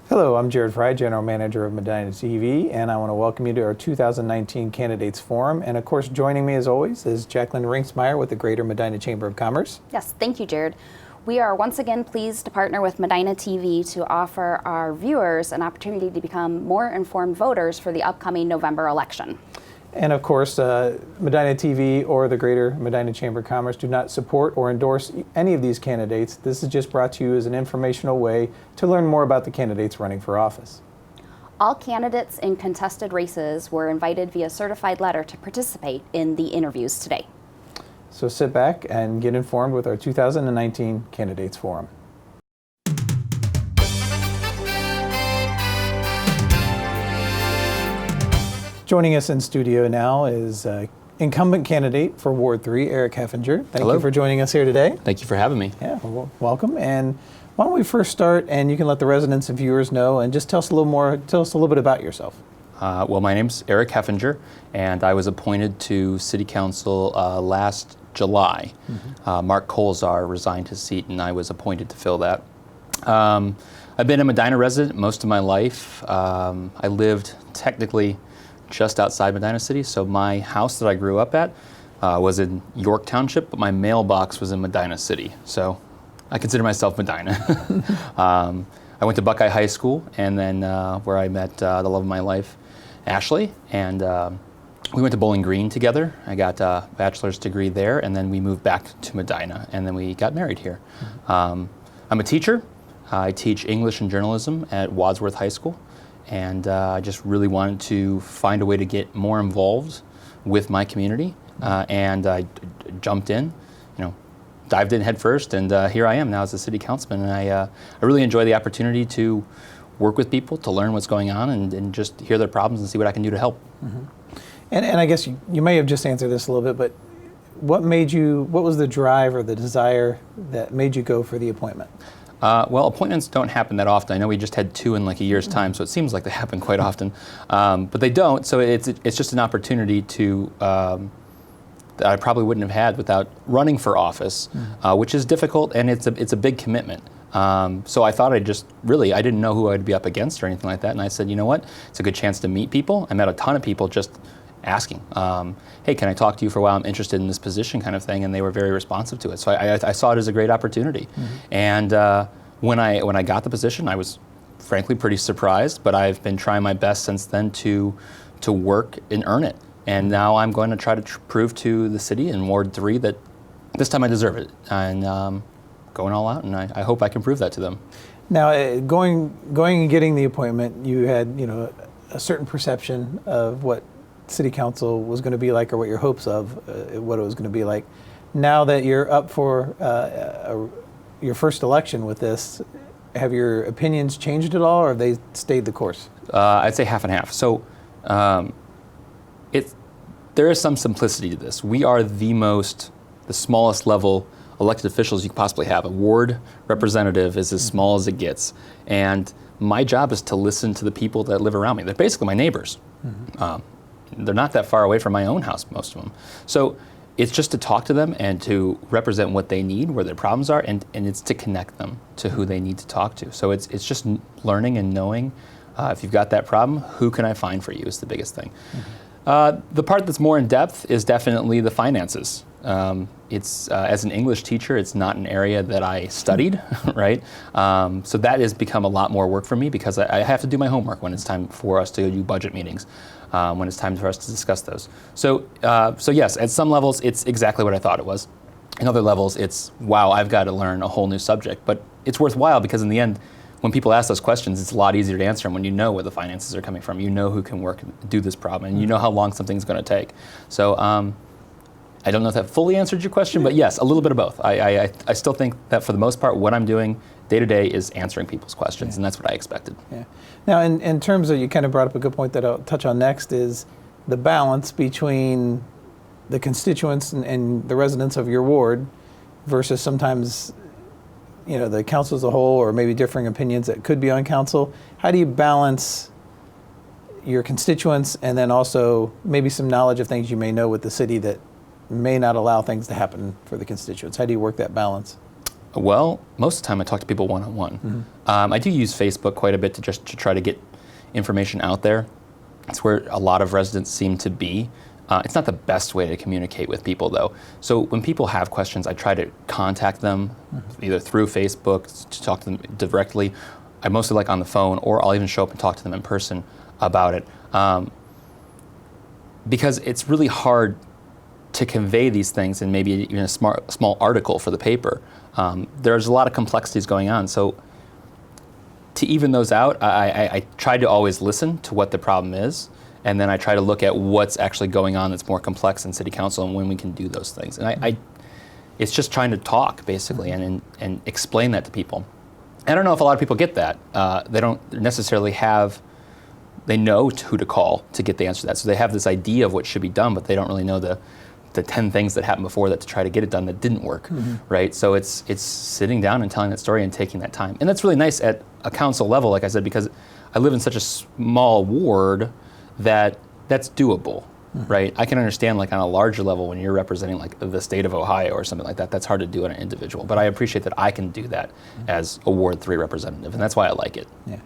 Hello, I'm Jared Fry, General Manager of Medina TV, and I want to welcome you to our 2019 Candidates Forum. And of course, joining me as always is Jacqueline Rinksmeyer with the Greater Medina Chamber of Commerce. Yes, thank you, Jared. We are once again pleased to partner with Medina TV to offer our viewers an opportunity to become more informed voters for the upcoming November election. And of course, Medina TV or the Greater Medina Chamber of Commerce do not support or endorse any of these candidates. This is just brought to you as an informational way to learn more about the candidates running for office. All candidates in contested races were invited via certified letter to participate in the interviews today. So sit back and get informed with our 2019 Candidates Forum. Joining us in studio now is incumbent candidate for Ward 3, Eric Heffinger. Thank you for joining us here today. Thank you for having me. Yeah, well, welcome. And why don't we first start, and you can let the residents and viewers know, and just tell us a little bit about yourself. Well, my name's Eric Heffinger, and I was appointed to City Council last July. Mark Colzar resigned his seat, and I was appointed to fill that. I've been a Medina resident most of my life. I lived technically just outside Medina City, so my house that I grew up at was in York Township, but my mailbox was in Medina City, so I consider myself Medina. I went to Buckeye High School, and then where I met the love of my life, Ashley, and we went to Bowling Green together. I got a bachelor's degree there, and then we moved back to Medina, and then we got married here. I'm a teacher. I teach English and journalism at Wadsworth High School. And I just really wanted to find a way to get more involved with my community, and I jumped in, dived in head first, and here I am now as a city councilman. And I really enjoy the opportunity to work with people, to learn what's going on, and just hear their problems and see what I can do to help. And I guess you may have just answered this a little bit, but what was the drive or the desire that made you go for the appointment? Well, appointments don't happen that often. I know we just had 2 in like a year's time, so it seems like they happen quite often, but they don't. So it's just an opportunity to that I probably wouldn't have had without running for office, which is difficult, and it's a big commitment. So I thought I didn't know who I'd be up against or anything like that, and I said, you know what, it's a good chance to meet people. I met a ton of people just asking, hey, can I talk to you for a while? I'm interested in this position, kind of thing, and they were very responsive to it. So I saw it as a great opportunity. And when I got the position, I was frankly pretty surprised, but I've been trying my best since then to work and earn it. And now I'm going to try to prove to the city in Ward 3 that this time I deserve it, and going all out, and I hope I can prove that to them. Now, going and getting the appointment, you had a certain perception of what City Council was going to be like, or what your hopes of what it was going to be like. Now that you're up for your first election with this, have your opinions changed at all, or have they stayed the course? I'd say half and half. So there is some simplicity to this. We are the smallest level elected officials you could possibly have. A ward representative is as small as it gets. And my job is to listen to the people that live around me. They're basically my neighbors. They're not that far away from my own house, most of them. So it's just to talk to them and to represent what they need, where their problems are, and it's to connect them to who they need to talk to. So it's just learning and knowing, if you've got that problem, who can I find for you is the biggest thing. The part that's more in depth is definitely the finances. As an English teacher, it's not an area that I studied, right? So that has become a lot more work for me because I have to do my homework when it's time for us to do budget meetings, when it's time for us to discuss those. So yes, at some levels, it's exactly what I thought it was. In other levels, it's, wow, I've got to learn a whole new subject. But it's worthwhile because in the end, when people ask those questions, it's a lot easier to answer them when you know where the finances are coming from. You know who can work and do this problem, and you know how long something's going to take. So I don't know if that fully answered your question, but yes, a little bit of both. I still think that for the most part, what I'm doing day to day is answering people's questions, and that's what I expected. Yeah. Now, in terms of, you kind of brought up a good point that I'll touch on next, is the balance between the constituents and the residents of your ward versus sometimes the council as a whole, or maybe differing opinions that could be on council. How do you balance your constituents and then also maybe some knowledge of things you may know with the city that may not allow things to happen for the constituents? How do you work that balance? Well, most of the time I talk to people one-on-one. I do use Facebook quite a bit to try to get information out there. It's where a lot of residents seem to be. It's not the best way to communicate with people, though. So when people have questions, I try to contact them either through Facebook to talk to them directly. I mostly like on the phone, or I'll even show up and talk to them in person about it. Because it's really hard to convey these things in maybe even a small article for the paper. There's a lot of complexities going on. So to even those out, I try to always listen to what the problem is, and then I try to look at what's actually going on that's more complex in city council and when we can do those things. And it's just trying to talk, basically, and explain that to people. I don't know if a lot of people get that. They don't necessarily they know who to call to get the answer to that. So they have this idea of what should be done, but they don't really know the 10 things that happened before that to try to get it done that didn't work, right? So it's sitting down and telling that story and taking that time. And that's really nice at a council level, like I said, because I live in such a small ward that's doable, right? I can understand like on a larger level when you're representing like the state of Ohio or something like that, that's hard to do on an individual. But I appreciate that I can do that as a Ward 3 representative, and that's why I like it. Yeah.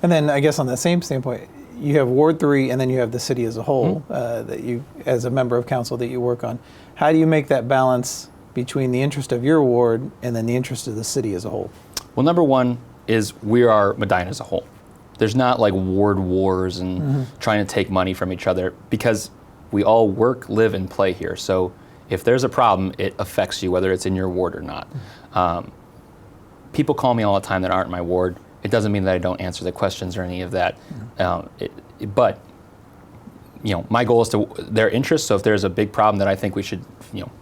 And then I guess on the same standpoint, you have Ward 3 and then you have the city as a whole that you, as a member of council, that you work on. How do you make that balance between the interest of your ward and then the interest of the city as a whole? Well, number one is we are Medina as a whole. There's not like ward wars and trying to take money from each other, because we all work, live, and play here. So if there's a problem, it affects you, whether it's in your ward or not. People call me all the time that aren't in my ward. It doesn't mean that I don't answer the questions or any of that. But my goal is to their interest. So if there's a big problem that I think we should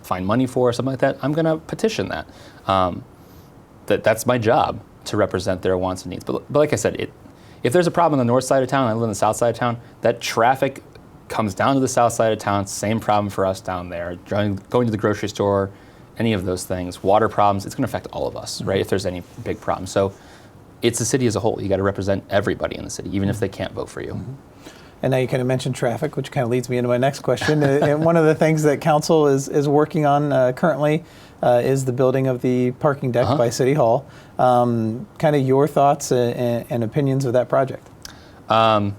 find money for or something like that, I'm going to petition that. That's my job, to represent their wants and needs. But like I said, if there's a problem on the north side of town, I live on the south side of town, that traffic comes down to the south side of town. Same problem for us down there. Going to the grocery store, any of those things, water problems, it's going to affect all of us, right? If there's any big problem. So it's the city as a whole. You got to represent everybody in the city, even if they can't vote for you. And now you kind of mentioned traffic, which kind of leads me into my next question. And one of the things that council is working on currently is the building of the parking deck by City Hall. Kind of your thoughts and opinions of that project. I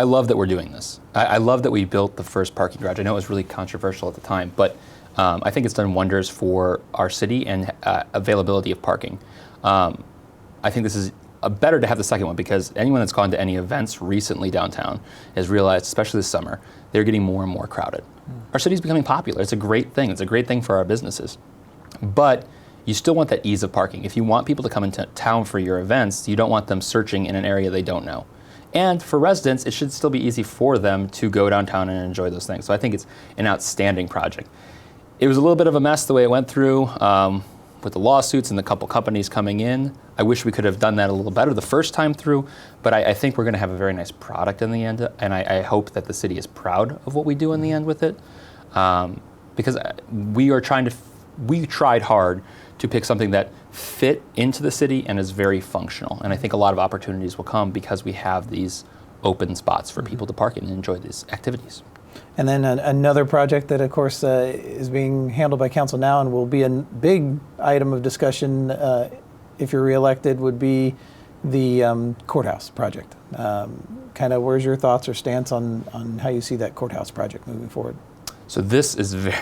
love that we're doing this. I love that we built the first parking garage. I know it was really controversial at the time, but I think it's done wonders for our city and availability of parking. I think this is better to have the second one, because anyone that's gone to any events recently downtown has realized, especially this summer, they're getting more and more crowded. Our city's becoming popular. It's a great thing. It's a great thing for our businesses. But you still want that ease of parking. If you want people to come into town for your events, you don't want them searching in an area they don't know. And for residents, it should still be easy for them to go downtown and enjoy those things. So I think it's an outstanding project. It was a little bit of a mess the way it went through with the lawsuits and the couple companies coming in. I wish we could have done that a little better the first time through, but I think we're going to have a very nice product in the end, and I hope that the city is proud of what we do in the end with it, because we tried hard to pick something that fit into the city and is very functional, and I think a lot of opportunities will come because we have these open spots for people to park in and enjoy these activities. And then another project that, of course, is being handled by council now and will be a big item of discussion if you're reelected would be the courthouse project. Kind of where's your thoughts or stance on how you see that courthouse project moving forward? So this is very,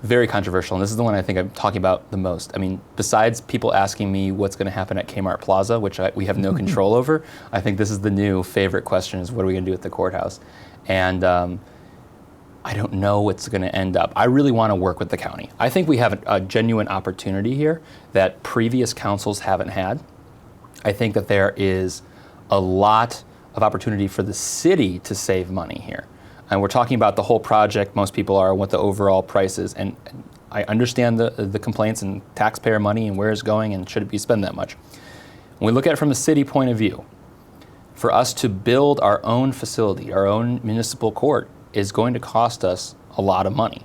very controversial, and this is the one I think I'm talking about the most. I mean, besides people asking me what's going to happen at Kmart Plaza, which we have no control over, I think this is the new favorite question, is what are we going to do at the courthouse? And I don't know what's going to end up. I really want to work with the county. I think we have a genuine opportunity here that previous councils haven't had. I think that there is a lot of opportunity for the city to save money here. And we're talking about the whole project. Most people are what the overall price is. And I understand the complaints and taxpayer money and where it's going and should it be spent that much. When we look at it from a city point of view, for us to build our own facility, our own municipal court, is going to cost us a lot of money.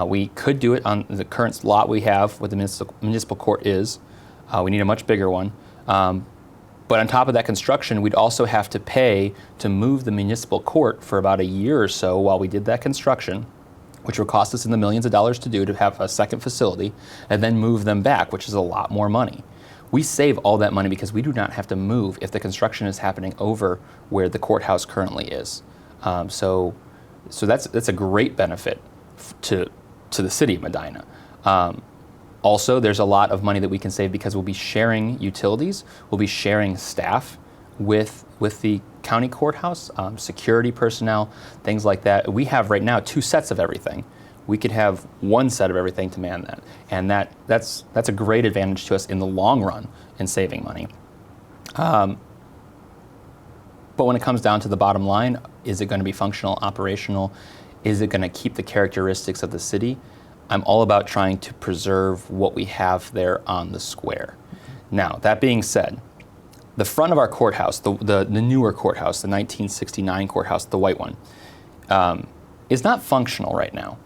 We could do it on the current lot we have, what the municipal court is. We need a much bigger one. But on top of that construction, we'd also have to pay to move the municipal court for about a year or so while we did that construction. which would cost us in the millions of dollars to do to have a second facility, and then move them back, which is a lot more money. We save all that money because we do not have to move if the construction is happening over where the courthouse currently is. So that's a great benefit to the city of Medina. Also, there's a lot of money that we can save because we'll be sharing utilities, we'll be sharing staff with the county courthouse, security personnel, things like that. We have right now 2 sets of everything. We could have 1 set of everything to man that, and that's a great advantage to us in the long run in saving money. But when it comes down to the bottom line, is it going to be functional, operational? Is it going to keep the characteristics of the city? I'm all about trying to preserve what we have there on the square. Now, that being said, the front of our courthouse, the newer courthouse, the 1969 courthouse, the white one, is not functional right now.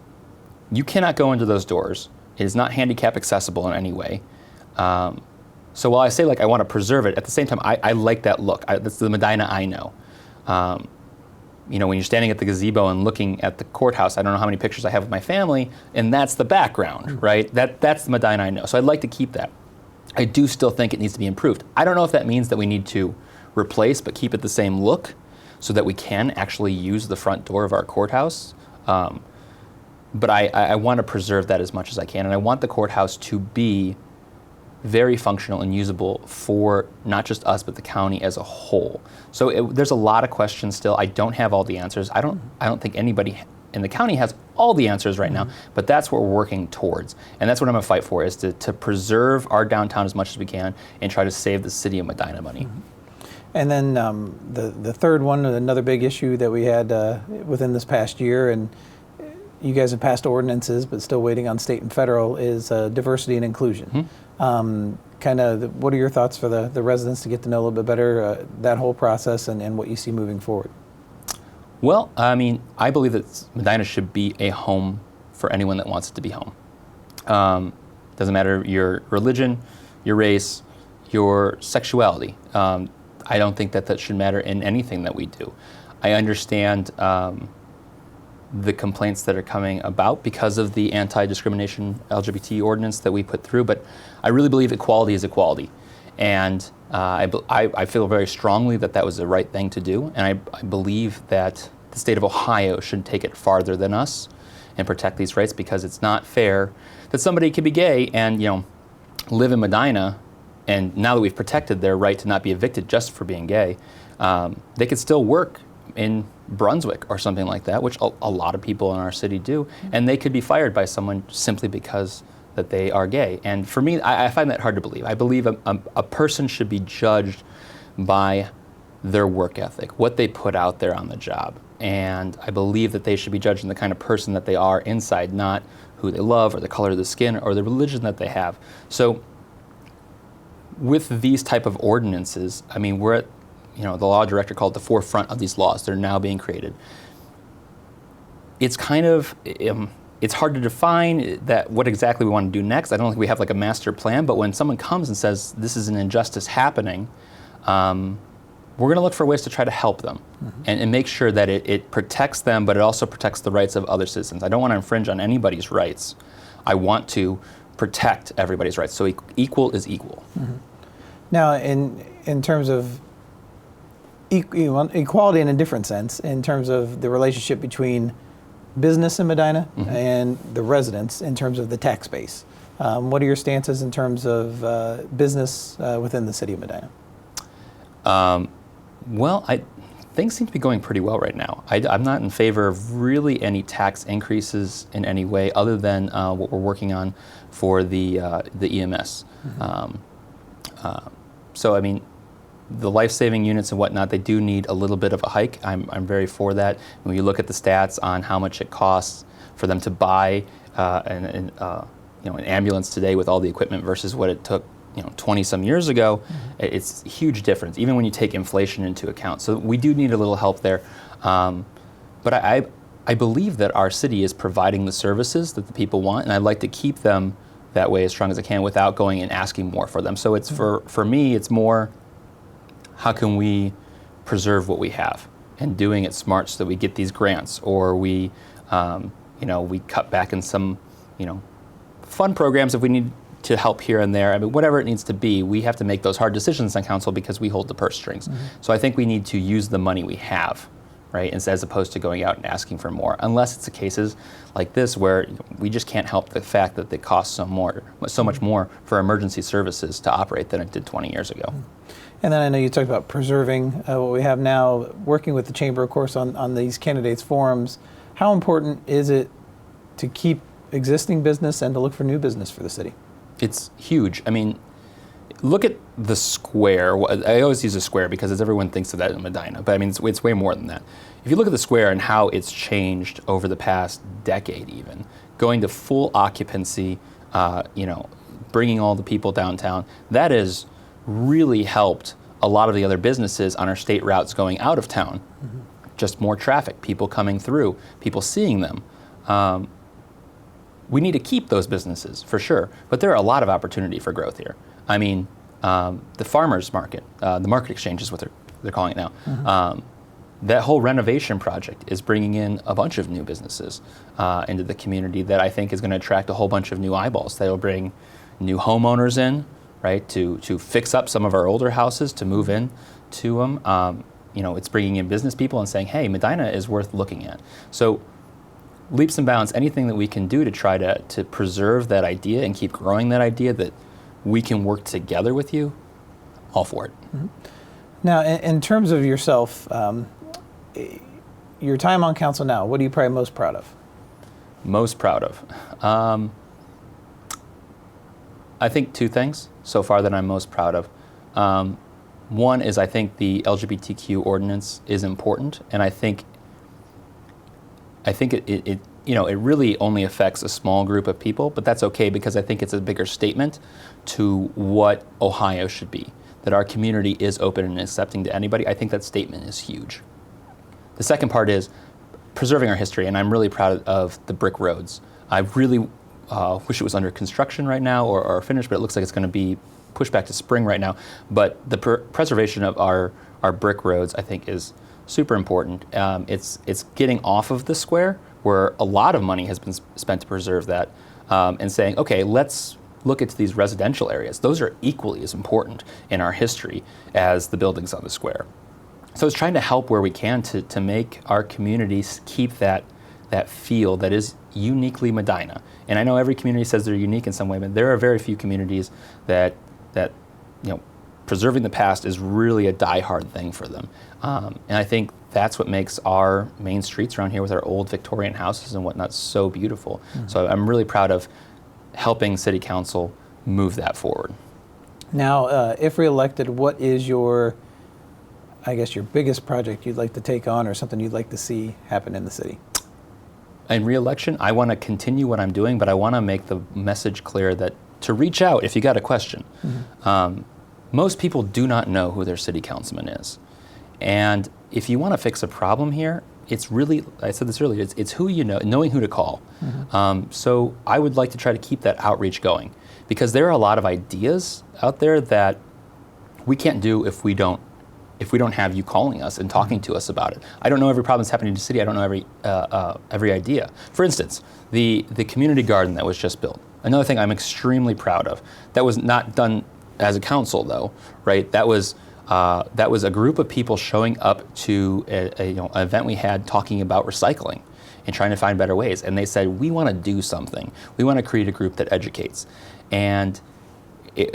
You cannot go into those doors. It is not handicap accessible in any way. So while I say I want to preserve it, at the same time, I like that look. That's the Medina I know. When you're standing at the gazebo and looking at the courthouse, I don't know how many pictures I have of my family, and that's the background, right? That's the Medina I know. So I'd like to keep that. I do still think it needs to be improved. I don't know if that means that we need to replace but keep it the same look so that we can actually use the front door of our courthouse. But I want to preserve that as much as I can, and I want the courthouse to be very functional and usable for not just us, but the county as a whole. So there's a lot of questions still. I don't have all the answers. I don't think anybody in the county has all the answers right now, but that's what we're working towards. And that's what I'm gonna fight for, is to preserve our downtown as much as we can and try to save the city of Medina money. And then the third one, another big issue that we had within this past year, and you guys have passed ordinances, but still waiting on state and federal, is diversity and inclusion. What are your thoughts for the residents to get to know a little bit better that whole process and what you see moving forward? Well, I believe that Medina should be a home for anyone that wants it to be home. Doesn't matter your religion, your race, your sexuality. I don't think that should matter in anything that we do. I understand the complaints that are coming about because of the anti-discrimination LGBT ordinance that we put through, but I really believe equality is equality. And I feel very strongly that was the right thing to do, and I believe that the state of Ohio should take it farther than us and protect these rights, because it's not fair that somebody could be gay and live in Medina, and now that we've protected their right to not be evicted just for being gay, they could still work in Brunswick or something like that, which a lot of people in our city do, and they could be fired by someone simply because that they are gay. And for me, I find that hard to believe. I believe a person should be judged by their work ethic, what they put out there on the job. And I believe that they should be judged on the kind of person that they are inside, not who they love or the color of the skin or the religion that they have. So with these type of ordinances, we're at, the law director called the forefront of these laws. They're now being created. It's kind of, it's hard to define what exactly we want to do next. I don't think we have a master plan, but when someone comes and says this is an injustice happening, we're going to look for ways to try to help them and make sure that it protects them, but it also protects the rights of other citizens. I don't want to infringe on anybody's rights. I want to protect everybody's rights. So equal is equal. Now, in terms of equality in a different sense, in terms of the relationship between business in Medina and the residents in terms of the tax base, what are your stances in terms of business within the city of Medina? Well, things seem to be going pretty well right now. I'm not in favor of really any tax increases in any way, other than what we're working on for the EMS. So the life-saving units and whatnot, they do need a little bit of a hike. I'm very for that. When you look at the stats on how much it costs for them to buy an ambulance today with all the equipment versus what it took 20 some years ago, it's a huge difference, even when you take inflation into account. So we do need a little help there. But I believe that our city is providing the services that the people want, and I'd like to keep them that way as strong as I can without going and asking more for them. So it's for me, it's more, how can we preserve what we have, and doing it smart so that we get these grants, or we we cut back in some, fun programs if we need to help here and there. I mean, whatever it needs to be, we have to make those hard decisions on council because we hold the purse strings. So I think we need to use the money we have, right, as opposed to going out and asking for more, unless it's the cases like this where we just can't help the fact that it costs so much more for emergency services to operate than it did 20 years ago. And then I know you talked about preserving what we have now, working with the chamber, of course, on these candidates forums. How important is it to keep existing business and to look for new business for the city? It's huge. I mean, look at the square. I always use a square because everyone thinks of that in Medina, but I mean, it's way more than that. If you look at the square and how it's changed over the past decade even, going to full occupancy, bringing all the people downtown, that has really helped a lot of the other businesses on our state routes going out of town. Just more traffic, people coming through, people seeing them. We need to keep those businesses for sure, but there are a lot of opportunity for growth here. I mean, the farmers market, the market exchange is what they're calling it now. That whole renovation project is bringing in a bunch of new businesses into the community that I think is going to attract a whole bunch of new eyeballs. They'll bring new homeowners in, right, to fix up some of our older houses, to move in to them. It's bringing in business people and saying, hey, Medina is worth looking at. So leaps and bounds, anything that we can do to try to preserve that idea and keep growing that idea that we can work together with you, all for it. Now, in terms of yourself, your time on council now, what are you probably most proud of? Most proud of? I think two things so far that I'm most proud of. One is I think the LGBTQ ordinance is important, and I think it really only affects a small group of people, but that's okay because I think it's a bigger statement to what Ohio should be, that our community is open and accepting to anybody. I think that statement is huge. The second part is preserving our history, and I'm really proud of the brick roads. I really wish it was under construction right now or finished, but it looks like it's going to be pushed back to spring right now. But the preservation of our brick roads, I think, is super important. It's getting off of the square where a lot of money has been spent to preserve that, and saying, okay, let's look into these residential areas. Those are equally as important in our history as the buildings on the square. So it's trying to help where we can to make our communities keep that feel that is uniquely Medina. And I know every community says they're unique in some way, but there are very few communities that preserving the past is really a diehard thing for them. And I think that's what makes our main streets around here with our old Victorian houses and whatnot so beautiful. So I'm really proud of helping City Council move that forward. Now, if reelected, what is your biggest project you'd like to take on or something you'd like to see happen in the city? In re-election, I want to continue what I'm doing, but I want to make the message clear that to reach out if you got a question. Most people do not know who their city councilman is. And if you want to fix a problem here, it's really, I said this earlier, it's who you know, knowing who to call. So I would like to try to keep that outreach going because there are a lot of ideas out there that we can't do if we don't have you calling us and talking to us about it. I don't know every problem that's happening in the city. I don't know every idea. For instance, the community garden that was just built. Another thing I'm extremely proud of. That was not done as a council, though, right? That was a group of people showing up to an event we had talking about recycling and trying to find better ways. And they said, we want to do something. We want to create a group that educates. And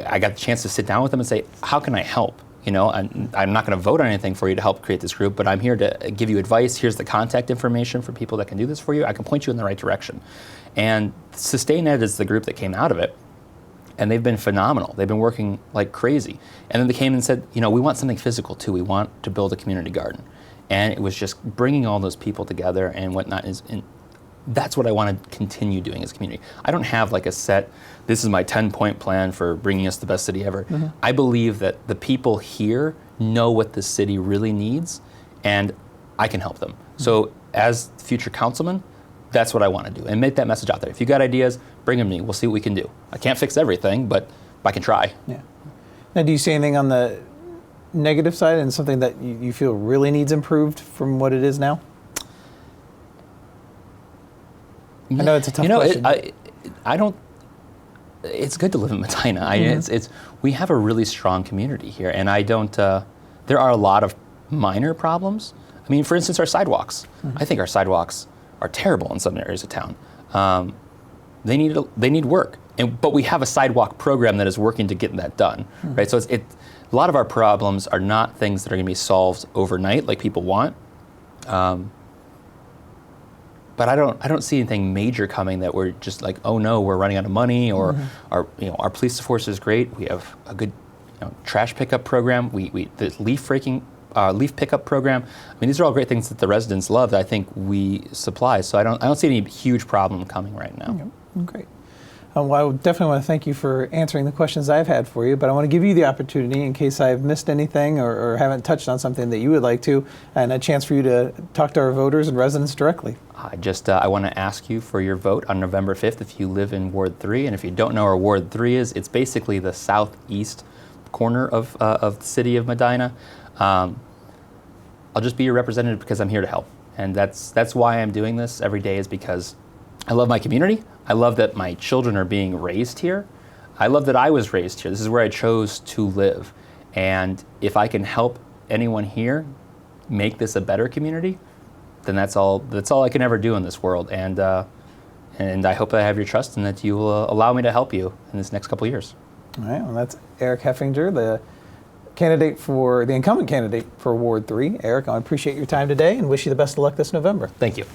I got the chance to sit down with them and say, how can I help? I'm not going to vote on anything for you to help create this group, but I'm here to give you advice. Here's the contact information for people that can do this for you. I can point you in the right direction. And Sustain Ed is the group that came out of it. And they've been phenomenal. They've been working like crazy. And then they came and said, we want something physical too. We want to build a community garden. And it was just bringing all those people together and whatnot. And that's what I want to continue doing as a community. I don't have like a set, this is my 10-point plan for bringing us the best city ever. I believe that the people here know what the city really needs, and I can help them. So as future councilman, that's what I want to do, and make that message out there. If you got ideas, bring them to me. We'll see what we can do. I can't fix everything, but I can try. Yeah. Now, do you see anything on the negative side and something that you feel really needs improved from what it is now? I know it's a tough question. I don't. It's good to live in Medina. It's we have a really strong community here, and I don't. There are a lot of minor problems. I mean, for instance, our sidewalks. I think our sidewalks are terrible in some areas of town. They need work, but we have a sidewalk program that is working to get that done, right? So a lot of our problems are not things that are going to be solved overnight, like people want. But I don't see anything major coming that we're just like, oh no, we're running out of money, or our police force is great. We have a good trash pickup program. The leaf pickup program. I mean, these are all great things that the residents love that I think we supply. So I don't see any huge problem coming right now. Okay. Great. Well, I definitely want to thank you for answering the questions I've had for you, but I want to give you the opportunity, in case I've missed anything or haven't touched on something that you would like to, and a chance for you to talk to our voters and residents directly. I want to ask you for your vote on November 5th if you live in Ward 3. And if you don't know where Ward 3 is, it's basically the southeast corner of the city of Medina. I'll just be your representative because I'm here to help. And that's why I'm doing this every day, is because I love my community. I love that my children are being raised here. I love that I was raised here. This is where I chose to live. And if I can help anyone here make this a better community, then that's all I can ever do in this world. And I hope that I have your trust and that you will allow me to help you in this next couple of years. All right. Well, that's Eric Heffinger, the incumbent candidate for Ward 3. Eric, I appreciate your time today and wish you the best of luck this November. Thank you.